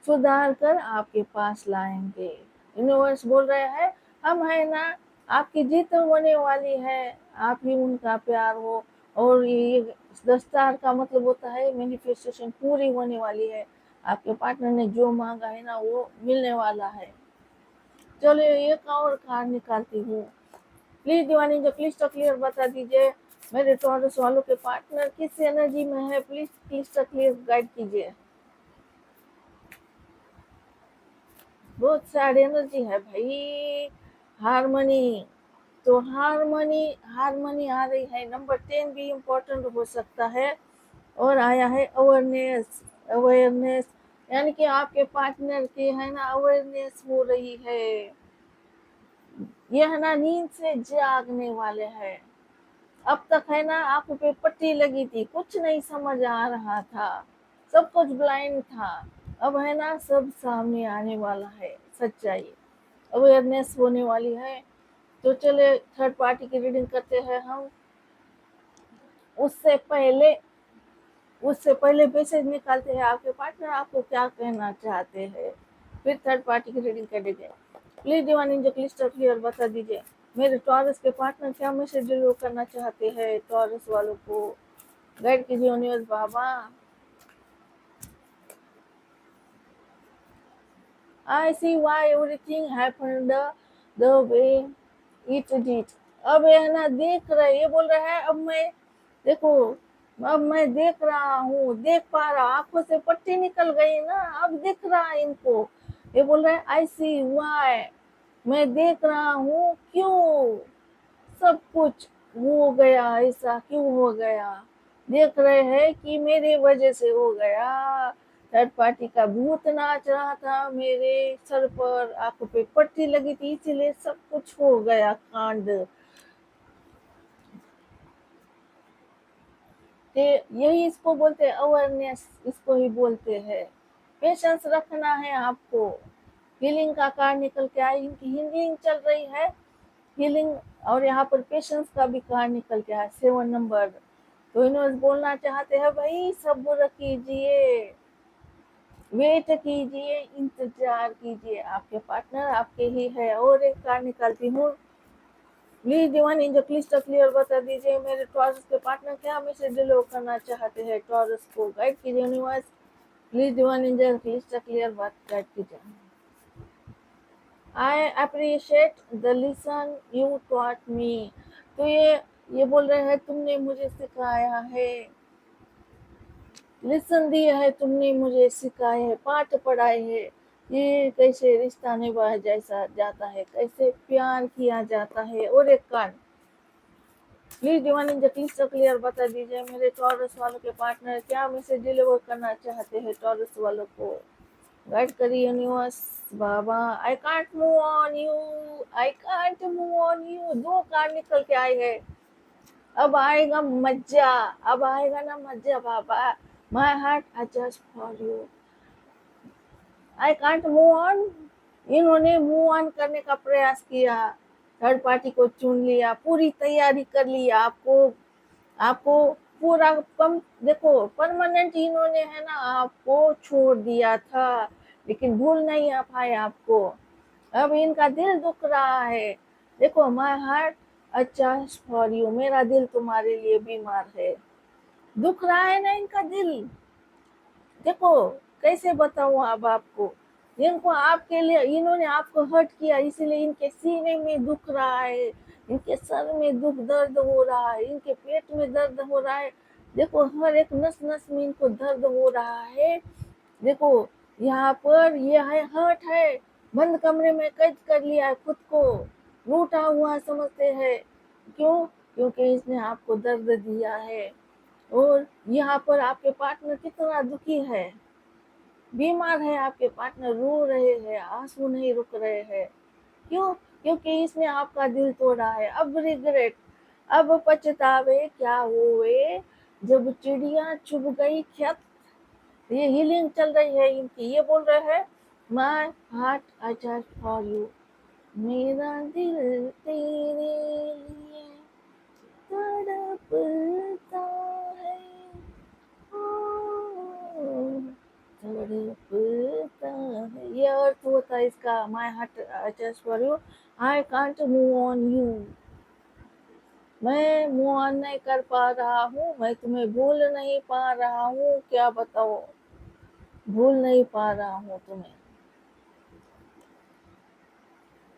सुधार कर आपके पास लाएंगे। यूनिवर्स बोल रहे हैं हम है ना, आपकी जीत होने वाली है, आप ही उनका प्यार हो। और ये दस्तार का मतलब होता है मैनिफेस्टेशन पूरी होने वाली है, आपके पार्टनर ने जो मांगा है ना वो मिलने वाला है। चलो एक और कार्ड निकालती हूँ। प्लीज दीवानी जो क्लिस्टर क्लियर बता दीजिए मेरे टॉरस वालों के पार्टनर किस एनर्जी में है, प्लीज क्लिस्टर क्लियर गाइड कीजिए। बहुत सैड एनर्जी है भाई। हारमोनी, तो हारमोनी हारमोनी आ रही है। नंबर 10 भी इम्पोर्टेंट हो सकता है। और आया है अवेयरनेस। अवेयरनेस यानी कि आपके पार्टनर की है ना अवेयरनेस हो रही है, ये है ना नींद से जागने वाले हैं। अब तक है ना आंखों पे पट्टी लगी थी, कुछ नहीं समझ आ रहा था, सब कुछ ब्लाइंड था। अब है ना सब सामने आने वाला है, सच्चाई अवेयरनेस होने वाली है। तो चले थर्ड पार्टी की रीडिंग करते हैं हम। उससे पहले मैसेज निकालते हैं आपके पार्टनर आपको क्या कहना चाहते हैं, फिर थर्ड पार्टी की रीडिंग करेंगे। Please divine angel crystal clear बता दीजिए मेरे टॉरस के पार्टनर क्या मैसेज डिलीवर करना चाहते हैं टॉरस वालों को। गाइड कीजिए यूनिवर्स बाबा। I see why everything happened the way it did. अब ये है ना देख रहे, ये बोल रहा है अब मैं देखो, अब मैं देख रहा हूँ, देख पा रहा, आंखों से पट्टी निकल गई ना, अब दिख रहा है इनको। ये बोल रहा है आई सी वाई, मैं देख रहा हूँ क्यों सब कुछ हो गया, ऐसा क्यों हो गया। देख रहे हैं कि मेरे वजह से हो गया। थर्ड पार्टी का भूत नाच रहा था मेरे सर पर, आंखों पे पट्टी लगी थी, इसीलिए सब कुछ हो गया कांड। यही इसको बोलते हैं अवेयरनेस, इसको ही बोलते हैं। पेशेंस रखना है आपको। हीलिंग का कार्ड निकल के आया, इनकी हीलिंग चल रही है, हीलिंग। और यहाँ पर पेशेंस का भी कार्ड निकल के आया 7 नंबर। तो इन्होंने बोलना चाहते हैं भाई सब्र कीजिए, वेट कीजिए, इंतजार कीजिए, आपके पार्टनर आपके ही है। और एक कार्ड निकालती हूँ। Please divine angel crystal clear बता दीजिए मेरे टॉरस के पार्टनर क्या मैसेज डिलीवर करना चाहते हैं टॉरस को। गाइड कीजिए universe. Please divine angel crystal clear बात गाइड कीजिए। I appreciate the listen you taught me. तो ये बोल रहे हैं तुमने मुझे सिखाया है, लेसन दिया है तुमने मुझे, सिखाए है, पाठ पढ़ाए है, ये कैसे रिश्ता निभाया जैसा जाता है, कैसे प्यार किया जाता है। और एक कान please divine angel crystal clear बता दीजिए मेरे टॉरस वालों के पार्टनर क्या मैसेज डिलीवर करना चाहते हैं टॉरस वालों को। गाइड करिए यूनिवर्स बाबा। आई can't move on you, I can't move on you. 2 card निकल के आए हैं। अब आएगा मज्जा, अब आएगा ना मज्जा बाबा। My heart adjust for you, I can't move on. इन्होंने मूव ऑन करने का प्रयास किया, थर्ड पार्टी को चुन लिया, पूरी तैयारी कर ली, आपको आपको पूरा कम देखो परमानेंट इन्होंने है ना आपको छोड़ दिया था, लेकिन भूल नहीं आ पाए आपको। अब इनका दिल दुख रहा है। देखो माय हार्ट अच्छा फॉर यू, मेरा दिल तुम्हारे लिए बीमार है। दुख रहा है ना इनका दिल। देखो कैसे बताऊं अब आपको, इनको आपके लिए इन्होंने आपको हर्ट किया, इसीलिए इनके सीने में दुख रहा है, इनके सर में दुख दर्द हो रहा है, इनके पेट में दर्द हो रहा है। देखो हर एक नस नस में इनको दर्द हो रहा है। देखो यहाँ पर ये है हर्ट है, बंद कमरे में कैद कर लिया है खुद को, लूटा हुआ समझते हैं। क्यों? क्योंकि इसने आपको दर्द दिया है। और यहाँ पर आपके पार्टनर कितना दुखी है, बीमार है, आपके पार्टनर रो रहे हैं, आंसू नहीं रुक रहे हैं। क्यों? क्योंकि इसने आपका दिल तोड़ा है। अब रिग्रेट, अब पछतावे क्या हुए जब चिड़िया चुभ गई खेत। ये हीलिंग चल रही है इनकी। ये बोल रहे हैं my heart I just for you, मेरा दिल तेरे लिए तड़पता है, ओ, तड़पता का इसका my heart attach for you, I can't move on you, मैं मूव ऑन नहीं कर पा रहा हूँ, मैं तुम्हें भूल नहीं पा रहा हूँ, क्या बताओ, भूल नहीं पा रहा हूँ तुम्हें।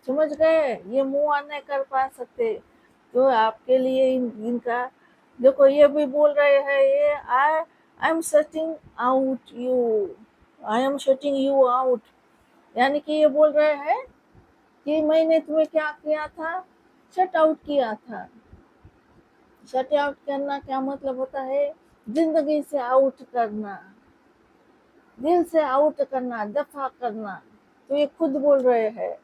समझ गए, ये मूव ऑन नहीं कर पा सकते। तो आपके लिए इनका देखो, ये भी बोल रहे हैं, ये I am shutting out you, I am shutting you out, यानी कि ये बोल रहे हैं कि मैंने तुम्हें क्या किया था, शट आउट किया था। शट आउट करना क्या मतलब होता है, जिंदगी से आउट करना, दिल से आउट करना, दफा करना। तो ये खुद बोल रहे हैं।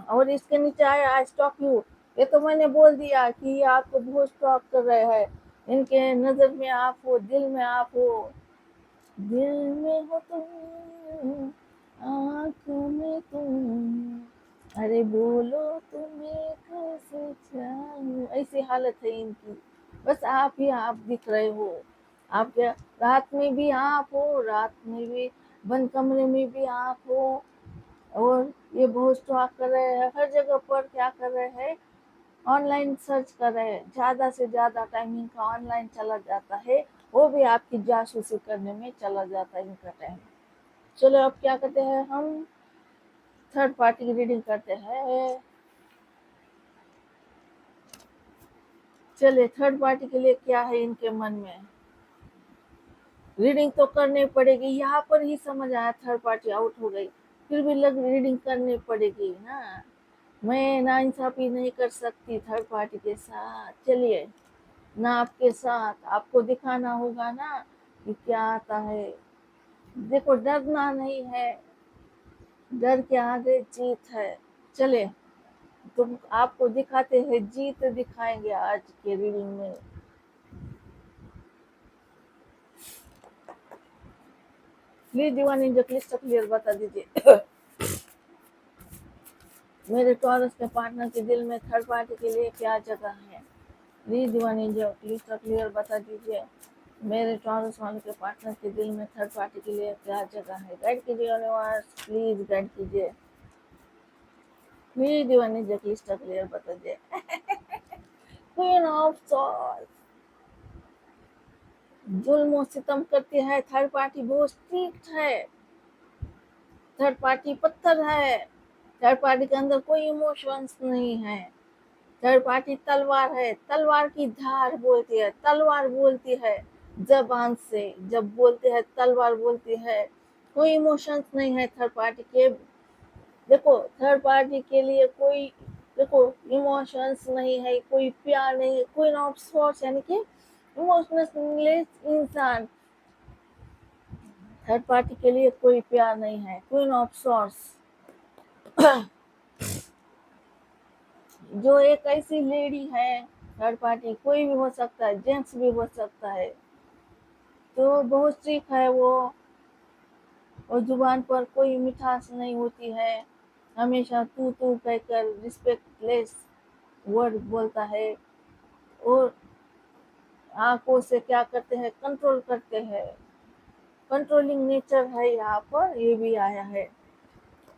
और इसके नीचे आया आई स्टॉक यू, ये तो मैंने बोल दिया कि ये आपको बहुत स्टॉक कर रहे हैं, इनके नजर में आप हो, दिल में आप हो, दिल में हो तुम, आंखों में तुम, अरे बोलो तुम्हें कैसे चाहूं, ऐसी हालत है इनकी। बस आप ही आप दिख रहे हो, आपके रात में भी आप हो, रात में भी बंद कमरे में भी आप हो। और ये बहुत स्टॉक कर रहे हैं, हर जगह पर क्या कर रहे हैं, ऑनलाइन सर्च कर रहे हैं, ज्यादा से ज्यादा टाइम इनका ऑनलाइन चला जाता है, वो भी आपकी जासूसी करने में चला जाता है इनका टाइम। चलो अब क्या करते हैं, हम थर्ड पार्टी की रीडिंग करते हैं। चलिए थर्ड पार्टी के लिए क्या है इनके मन में, रीडिंग तो करनी पड़ेगी, यहाँ पर ही समझ आया थर्ड पार्टी आउट हो गई, फिर भी लग रीडिंग करनी पड़ेगी ना, मैं नाइंसाफी नहीं कर सकती थर्ड पार्टी के साथ। चलिए ना, आपके साथ आपको दिखाना होगा ना कि क्या आता है। देखो डरना नहीं है, डर के आगे जीत है। चले तुम आपको दिखाते हैं, जीत दिखाएंगे आज के रीडिंग में। प्लीज दीवानी जो क्लियर बता दीजिए मेरे टॉरस के पार्टनर के दिल में थर्ड पार्टी के लिए क्या जगह है। प्लीज दीवानी जो क्लियर बता दीजिए, मेरे टॉरस वाले के पार्टनर के दिल में थर्ड पार्टी के लिए क्या जगह है। गाइड कीजिए यूनिवर्स, प्लीज गाइड कीजिए। प्लीज दीवानी जो क्लियर बता दीजिए क्वीन ऑफ सॉर्ड्स, जुल्म और सितम करती है, थर्ड पार्टी बहुत स्ट्रिक्ट है, थर्ड पार्टी पत्थर है, थर्ड पार्टी के अंदर कोई इमोशंस नहीं है, थर्ड पार्टी तलवार है, तलवार की धार बोलती है, तलवार बोलती है जबान से, जब बोलते हैं तलवार बोलती है, कोई इमोशंस नहीं है थर्ड पार्टी के। देखो थर्ड पार्टी के लिए कोई, देखो इमोशंस नहीं है, कोई प्यार नहीं है, कोई ऑफ सॉर्ट्स यानी कि इमोशनलेस इंसान, थर्ड पार्टी के लिए कोई प्यार नहीं है, क्वीन ऑफ सॉर्ट्स जो एक ऐसी लेडी है, थर्ड पार्टी कोई भी हो सकता है, जेंट्स भी हो सकता है, तो बहुत स्ट्रिक्ट है वो, और जुबान पर कोई मिठास नहीं होती है, हमेशा तू तू कहकर रिस्पेक्टलेस वर्ड बोलता है, और आंखों से क्या करते हैं, कंट्रोल करते हैं, कंट्रोलिंग नेचर है यहाँ पर, ये भी आया है।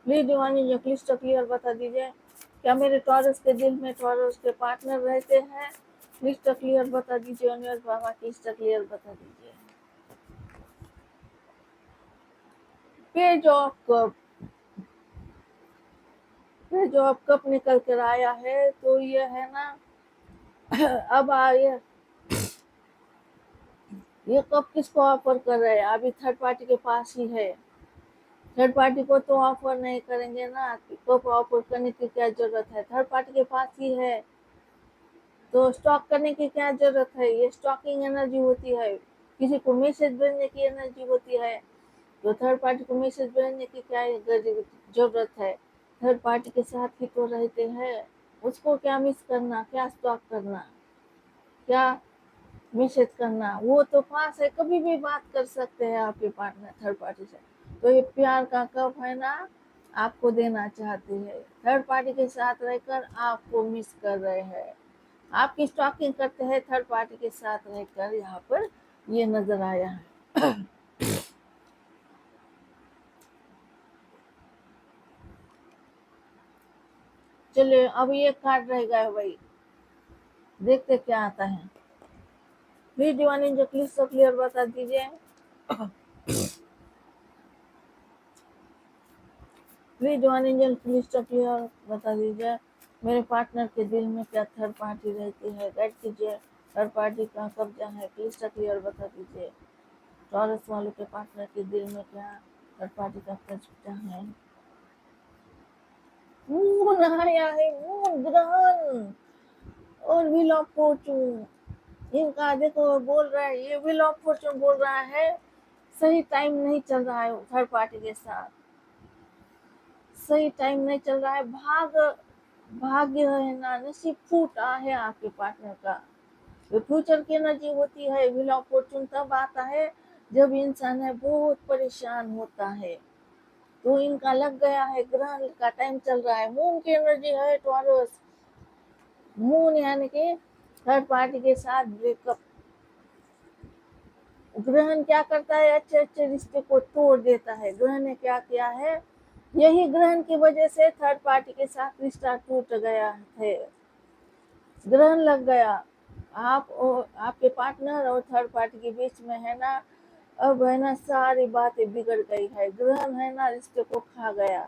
प्लीज दीवानी जो क्लियर बता दीजिए, क्या मेरे टॉरस के दिल में टॉरस के पार्टनर रहते हैं। क्लियर बता दीजिए यूनिवर्स बाबा, क्लियर बता दीजिए। Page of cup, page of cup निकल कर आया है, तो ये है ना अब आए, ये कप किसको ऑफर कर रहे हैं, अभी थर्ड पार्टी के पास ही है, थर्ड पार्टी को तो ऑफर नहीं करेंगे ना, कप ऑफर करने की क्या जरूरत है, थर्ड पार्टी के पास ही है, तो स्टॉक करने की क्या जरूरत है, ये स्टॉकिंग एनर्जी होती है, किसी को मैसेज भेजने की एनर्जी होती है, तो थर्ड पार्टी को मैसेज भेजने की क्या जरूरत है, थर्ड पार्टी के साथ ही तो रहते हैं, उसको क्या मिस करना, क्या स्टॉक करना, क्या मैसेज करना, वो तो पास है, कभी भी बात कर सकते हैं आपके पार्टनर थर्ड पार्टी से। तो ये प्यार का कप है ना, आपको देना चाहते हैं, थर्ड पार्टी के साथ रहकर आपको मिस कर रहे हैं, आपकी स्टॉकिंग करते हैं थर्ड पार्टी के साथ रहकर, यहाँ पर ये नजर आया है चलिए अब ये कार्ड रहेगा है भाई, देखते क्या आता है। प्लीज डिवाइन एंजल प्लीज सब क्लियर बता दीजिए। प्लीज डिवाइन एंजल प्लीज सब क्लियर बता दीजिए। मेरे पार्टनर के दिल में क्या थर्ड पार्टी रहती है, गाइड कीजिए। थर्ड पार्टी का कब्जा है, प्लीज सब क्लियर बता दीजिए। टॉरस वालों के पार्टनर के दिल में क्या थर्ड पार्टी का कब्जा है। मून आया है, मून ग्रहण और व्हील ऑफ फॉर्चून। इनका देखो बोल रहा है, ये व्हील ऑफ फॉर्चून बोल रहा है सही टाइम नहीं चल रहा है थर्ड पार्टी के साथ, सही टाइम नहीं चल रहा है। भाग्य है ना, नसीब फूटा है आपके पार्टनर का। जो फ्यूचर की एनर्जी होती है, व्हील ऑफ फॉर्चून तब आता है जब इंसान है बहुत परेशान होता है। तो इनका लग गया है, ग्रहण का टाइम चल रहा है, मून की एनर्जी है टॉरस। मून यानी कि थर्ड पार्टी के साथ ब्रेकअप। ग्रहण क्या करता है, अच्छे अच्छे रिश्ते को तोड़ देता है। ग्रहण ने क्या किया है, यही ग्रहण की वजह से थर्ड पार्टी के साथ रिश्ता टूट गया है। ग्रहण लग गया, आप और आपके पार्टनर और थर्ड पार्टी के बीच में है ना, अब है ना सारी बातें बिगड़ गई है। ग्रहण है ना रिश्ते को खा गया।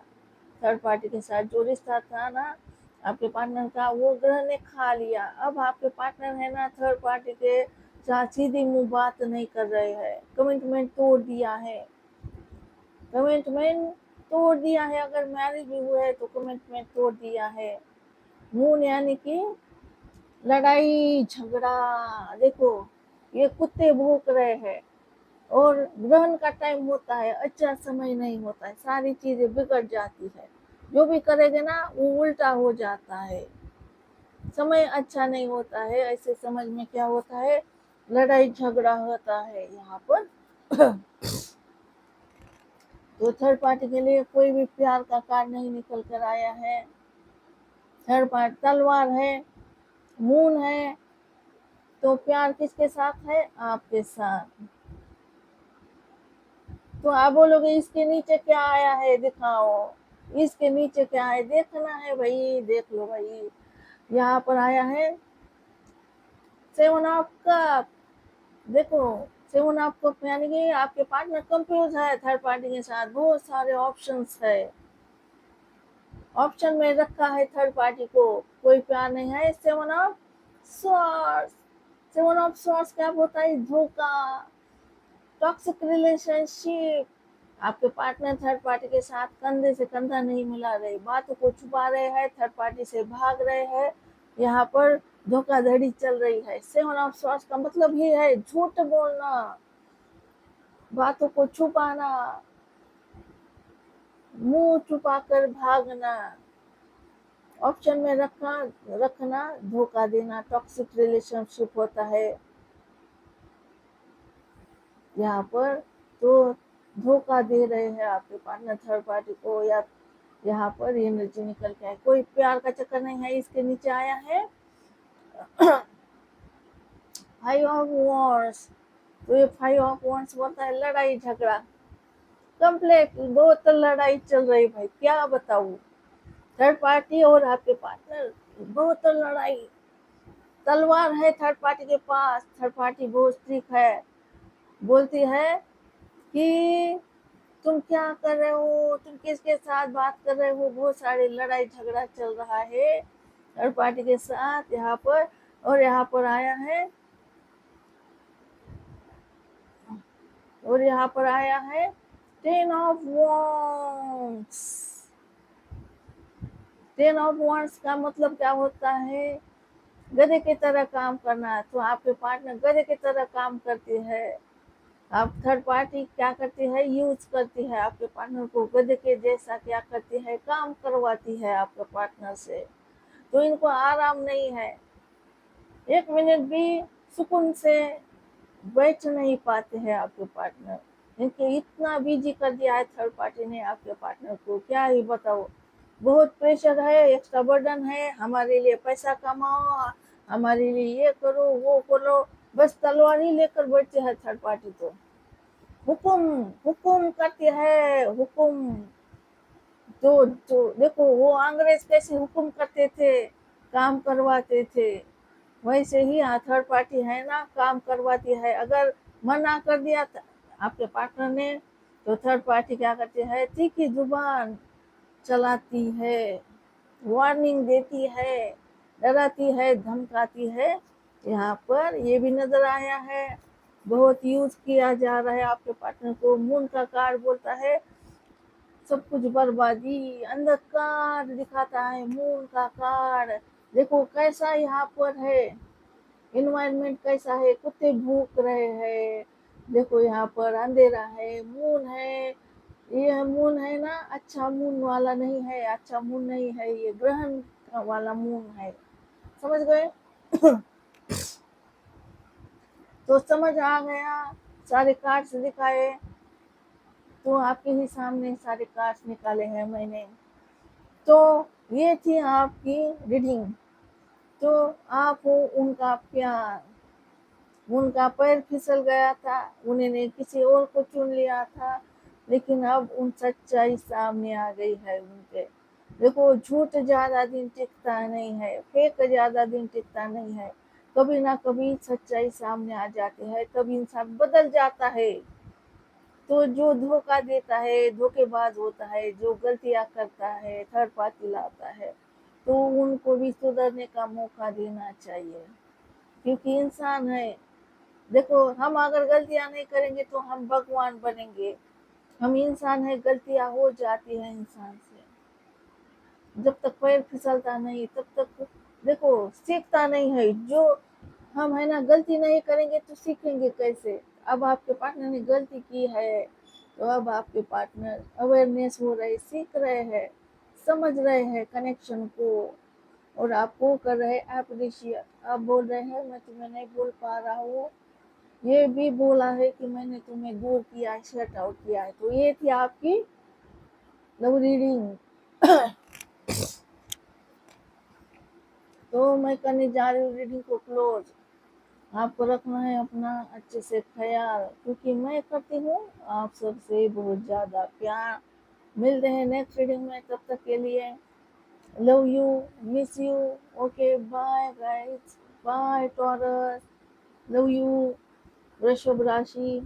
थर्ड पार्टी के साथ जो रिश्ता था ना आपके पार्टनर का, वो ग्रहण ने खा लिया। अब आपके पार्टनर है ना थर्ड पार्टी के साथ सीधी मुंह बात नहीं कर रहे हैं, कमिटमेंट तोड़ दिया है। कमिटमेंट तोड़ दिया है, अगर मैरिज भी हुआ है तो कमिटमेंट तोड़ दिया है। मून यानी कि लड़ाई झगड़ा। देखो ये कुत्ते भौंक रहे हैं, और ग्रहण का टाइम होता है, अच्छा समय नहीं होता है, सारी चीजें बिगड़ जाती है। जो भी करेंगे ना वो उल्टा हो जाता है, समय अच्छा नहीं होता है। ऐसे समझ में क्या होता है, लड़ाई झगड़ा होता है यहाँ पर। तो थर्ड पार्टी के लिए कोई भी प्यार का कार्ड नहीं निकल कर आया है। थर्ड पार्टी तलवार है, मून है, तो प्यार किसके साथ है, आपके साथ। तो आप बोलोगे इसके नीचे क्या आया है दिखाओ, इसके नीचे क्या है देखना है भाई, देख लो भाई। यहाँ पर आया है सेवन ऑफ कप। देखो सेवन ऑफ कप यानी कि आपके पार्टनर कंफ्यूज है थर्ड पार्टी के साथ, बहुत सारे ऑप्शंस है, ऑप्शन में रखा है थर्ड पार्टी को, कोई प्यार नहीं है। Seven of swords, seven of swords क्या होता है, धोखा, टॉक्सिक रिलेशनशिप। आपके पार्टनर थर्ड पार्टी के साथ कंधे से कंधा नहीं मिला रहे, बातों को छुपा रहे हैं, थर्ड पार्टी से भाग रहे हैं, यहाँ पर धोखाधड़ी चल रही है। सेवन ऑफ स्वॉर्ड्स का मतलब ही है झूठ बोलना, बातों को छुपाना, मुंह छुपाकर भागना, ऑप्शन में रखना, धोखा देना, टॉक्सिक रिलेशनशिप होता है यहाँ पर। तो धोखा दे रहे हैं आपके पार्टनर थर्ड पार्टी को, या यहाँ पर एनर्जी निकल के आए, कोई प्यार का चक्कर नहीं है। इसके नीचे आया है फाइव ऑफ वॉन्ड्स। तो ये फाइव ऑफ वॉन्ड्स बोलता है लड़ाई झगड़ा, कंप्लेट, बहुत लड़ाई चल रही भाई, क्या बताऊं। थर्ड पार्टी और आपके पार्टनर, बहुत लड़ाई। तलवार है थर्ड पार्टी के पास, थर्ड पार्टी बहुत स्ट्रिक्ट है, बोलती है कि तुम क्या कर रहे हो, तुम किसके साथ बात कर रहे हो, बहुत सारे लड़ाई झगड़ा चल रहा है थर्ड पार्टी के साथ यहाँ पर। और यहाँ पर आया है, और यहाँ पर आया है ten of wands. Ten of wands का मतलब क्या होता है, गधे की तरह काम करना। तो आपके पार्टनर गधे की तरह काम करती है, आप थर्ड पार्टी क्या करती है, यूज करती है आपके पार्टनर को, गधे के जैसा क्या करती है, काम करवाती है आपके पार्टनर से। तो इनको आराम नहीं है, एक मिनट भी सुकून से बैठ नहीं पाते हैं आपके पार्टनर। इनके इतना बिजी कर दिया है थर्ड पार्टी ने आपके पार्टनर को, क्या ही बताओ। बहुत प्रेशर है, एक्स्ट्रा बर्डन है, हमारे लिए पैसा कमाओ, हमारे लिए ये करो वो करो, बस तलवार ही लेकर बैठते हैं थर्ड पार्टी। तो हुकुम हुकुम करती है, हुकुम, तो देखो वो अंग्रेज कैसे हुक्म करते थे, काम करवाते थे, वैसे ही थर्ड पार्टी है ना, काम करवाती है। अगर मना कर दिया आपके पार्टनर ने, तो थर्ड पार्टी क्या करती है, तीखी जुबान चलाती है, वार्निंग देती है, डराती है, धमकाती है। यहाँ पर ये भी नजर आया है, बहुत यूज किया जा रहा है आपके पार्टनर को। मून का कार्ड बोलता है सब कुछ बर्बादी, अंधकार दिखाता है मून का कार्ड। देखो कैसा यहाँ पर है, इन्वायरमेंट कैसा है, कुत्ते भूख रहे हैं। देखो यहाँ पर अंधेरा है, मून है, ये मून है ना, अच्छा मून वाला नहीं है, अच्छा मून नहीं है, ये ग्रहण वाला मून है। समझ गए? तो समझ आ गया, सारे कार्ड्स दिखाए, तो आपके ही सामने सारे कार्ड्स निकाले हैं मैंने। तो ये थी आपकी रीडिंग। तो आप हो उनका प्यार, उनका पैर फिसल गया था, उन्होंने किसी और को चुन लिया था, लेकिन अब उन सच्चाई सामने आ गई है उनके। देखो झूठ ज्यादा दिन टिकता नहीं है, फेक ज्यादा दिन टिकता नहीं है, कभी ना कभी सच्चाई सामने आ जाती है, तब इंसान बदल जाता है। तो जो धोखा देता है, धोखेबाज होता है, जो गलतियां करता है, थर्ड पार्टी लाता है, तो उनको भी सुधरने का मौका देना चाहिए, क्योंकि इंसान है। देखो हम अगर गलतियां नहीं करेंगे तो हम भगवान बनेंगे, हम इंसान है, गलतियां हो जाती है इंसान से। जब तक पैर फिसलता नहीं तब तक देखो सीखता नहीं है। जो हम है ना गलती नहीं करेंगे तो सीखेंगे कैसे? अब आपके पार्टनर ने गलती की है, तो अब आपके पार्टनर अवेयरनेस हो रहे, सीख रहे हैं, समझ रहे हैं कनेक्शन को, और आपको कर रहे अप्रिशिएट। आप बोल रहे हैं मैं तुम्हें नहीं बोल पा रहा हूँ, ये भी बोला है कि मैंने तुम्हें दूर किया है, शट आउट किया है। तो ये थी आपकी लव रीडिंग। तो मैं करने जा रही हूँ रीडिंग को क्लोज। आपको रखना है अपना अच्छे से ख्याल, क्योंकि मैं करती हूँ आप सबसे बहुत ज्यादा प्यार। मिलते हैं नेक्स्ट रीडिंग में, तब तक के लिए love you, miss you. Okay bye guys, bye Taurus, love you वृषभ राशि।